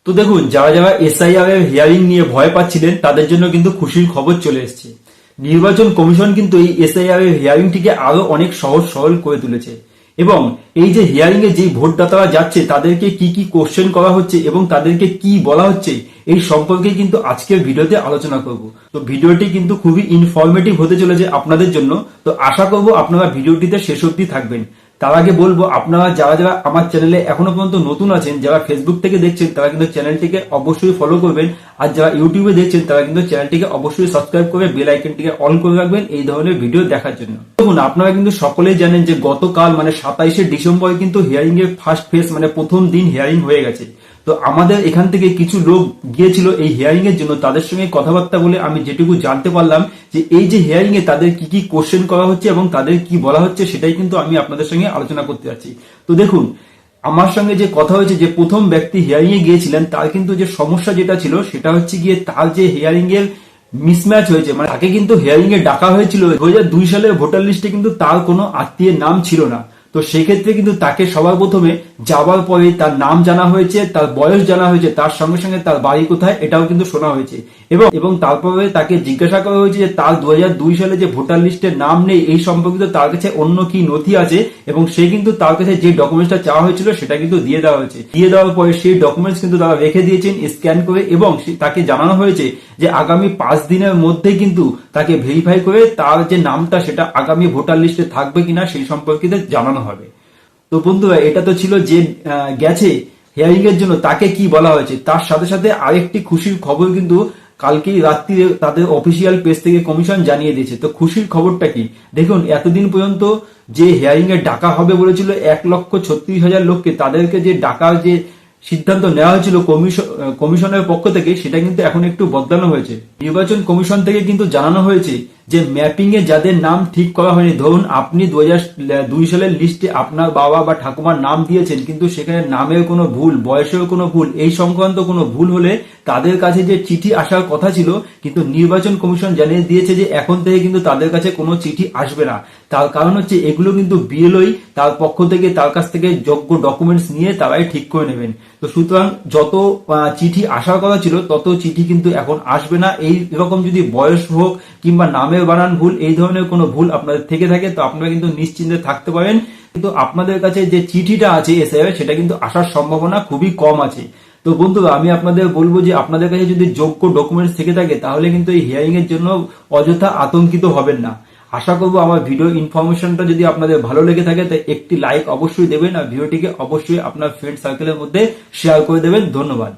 তো দেখুন, যারা যারা এসআইআর এর হিয়ারিং নিয়ে ভয় পাচ্ছিলেন তাদের জন্য কিন্তু খুশির খবর চলে এসেছে। নির্বাচন কমিশন কিন্তু এই এসআইআর এর হিয়ারিংটিকে আরো অনেক সহজ সরল করে তুলেছে এবং এই যে হিয়ারিং এ যে ভোটদাতারা যাচ্ছে তাদেরকে কি কি কোশ্চেন করা হচ্ছে এবং তাদেরকে কি বলা হচ্ছে এই সম্পর্কে কিন্তু আজকের ভিডিওতে আলোচনা করব। তো ভিডিওটি কিন্তু খুবই ইনফরমেটিভ হতে চলেছে আপনাদের জন্য। তো আশা করব আপনারা ভিডিওটিতে শেষ অবধি থাকবেন। তার আগে বলবো, আপনারা যারা যারা আমার চ্যানেলে এখনো পর্যন্ত নতুন আছেন, যারা ফেসবুক থেকে দেখছেন তারা কিন্তু চ্যানেলটিকে অবশ্যই ফলো করবেন, আর যারা ইউটিউবে দেখছেন তারা কিন্তু চ্যানেলটিকে অবশ্যই সাবস্ক্রাইব করে বেল আইকনটিকে অন করে রাখবেন এই ধরনের ভিডিও দেখার জন্য। দেখুন, আপনারা কিন্তু সকলেই জানেন যে গতকাল মানে 27শে ডিসেম্বর কিন্তু হিয়ারিং এর ফার্স্ট ফেজ মানে প্রথম দিন হিয়ারিং হয়ে গেছে। তো আমাদের এখান থেকে কিছু লোক গিয়েছিল এই হিয়ারিং এর জন্য। তাদের সঙ্গে কথাবার্তা বলে আমি যেটুকু জানতে পারলাম যে এই যে হিয়ারিং এ তাদের কি কি কোশ্চেন করা হচ্ছে এবং তাদের কি বলা হচ্ছে সেটাই কিন্তু আমি আপনাদের সঙ্গে আলোচনা করতে যাচ্ছি। তো দেখুন, আমার সঙ্গে যে কথা হয়েছে, যে প্রথম ব্যক্তি হিয়ারিং এ গিয়েছিলেন তার কিন্তু যে সমস্যা যেটা ছিল সেটা হচ্ছে গিয়ে তার যে হিয়ারিং এর মিসম্যাচ হয়েছে, মানে তাকে কিন্তু হিয়ারিং এ ডাকা হয়েছিল 2002 সালের ভোটার লিস্টে কিন্তু তার কোনো আত্মীয়ের নাম ছিল না। তো সেক্ষেত্রে কিন্তু তাকে সবার প্রথমে যাওয়ার পরে তার নাম জানা হয়েছে, তার বয়স জানা হয়েছে, তার সঙ্গে সঙ্গে তার বাড়ি কোথায় এটাও কিন্তু শোনা হয়েছে এবং তারপরে তাকে জিজ্ঞাসা করা হয়েছে যে তার 2002 সালে যে ভোটার লিস্টে নাম নেই এই সম্পর্কিত তার কাছে অন্য কি নথি আছে, এবং সে কিন্তু তার কাছে যে ডকুমেন্টসটা চাওয়া হয়েছিল সেটা কিন্তু দিয়ে দেওয়া হয়েছে। দিয়ে দেওয়ার পরে সেই ডকুমেন্টস কিন্তু তারা রেখে দিয়েছেন স্ক্যান করে, এবং তাকে জানানো হয়েছে যে আগামী 5 দিনের মধ্যে কিন্তু তাকে ভেরিফাই করে তার যে নামটা সেটা আগামী ভোটার লিস্টে থাকবে কিনা সেই সম্পর্কিত জানানো হবে। তো বন্ধুরা, এটা তো ছিল যে গেছে হিয়ারিং এর জন্য তাকে কি বলা হয়েছে। তার সাথে সাথে আরেকটি খুশির খবর কিন্তু কালকেই রাত্রিরে তাদের অফিসিয়াল পেজ থেকে কমিশন জানিয়ে দিয়েছে। তো খুশির খবরটা কি দেখুন, এতদিন পর্যন্ত যে হিয়ারিং এর ডাকা হবে বলেছিল 1,36,000 লোককে, তাদেরকে যে ডাকার যে সিদ্ধান্ত নেওয়া হয়েছিল কমিশনের পক্ষ থেকে সেটা কিন্তু এখন একটু বদলানো হয়েছে। নির্বাচন কমিশন থেকে কিন্তু জানানো হয়েছে যে ম্যাপিং এ যাদের নাম ঠিক করা হয়নি, ধরুন আপনি 2002 সালের লিস্টে আপনার বাবা বা ঠাকুমার নাম দিয়েছেন কিন্তু সেখানে নামের কোনো ভুল, বয়সের কোনো ভুল, এই সংক্রান্ত কোনো ভুল হলে তাদের কাছে যে চিঠি আসার কথা ছিল কিন্তু নির্বাচন কমিশন জানিয়ে দিয়েছে যে এখন থেকে কিন্তু তাদের কাছে কোনো চিঠি আসবে না। তার কারণ হচ্ছে এগুলো কিন্তু বিএলওই তার পক্ষ থেকে তার কাছ থেকে যোগ্য ডকুমেন্টস নিয়ে তারাই ঠিক করে নেবেন। তো সুতরাং যত চিঠি আসার কথা ছিল তত চিঠি কিন্তু এখন আসবে না। এই রকম যদি বয়স হোক কিংবা নামের বানান ভুল, এই ধরনের কোনো ভুল আপনাদের থেকে থাকে তো আপনারা কিন্তু নিশ্চিন্তে থাকতে পারেন। কিন্তু আপনাদের কাছে যে চিঠিটা আছে এসআইআর সেটা কিন্তু আসার সম্ভাবনা খুবই কম আছে। তো বন্ধুরা, আমি আপনাদের বলবো যে আপনাদের কাছে যদি যোগ্য ডকুমেন্টস থেকে থাকে তাহলে কিন্তু এই হিয়ারিং এর জন্য অযথা আতঙ্কিত হবেন না। আশা করবো আমার ভিডিও ইনফরমেশনটা যদি আপনাদের ভালো লেগে থাকে তাই একটি লাইক অবশ্যই দেবেন, আর ভিডিওটিকে অবশ্যই আপনার ফ্রেন্ড সার্কেলের মধ্যে শেয়ার করে দেবেন। ধন্যবাদ।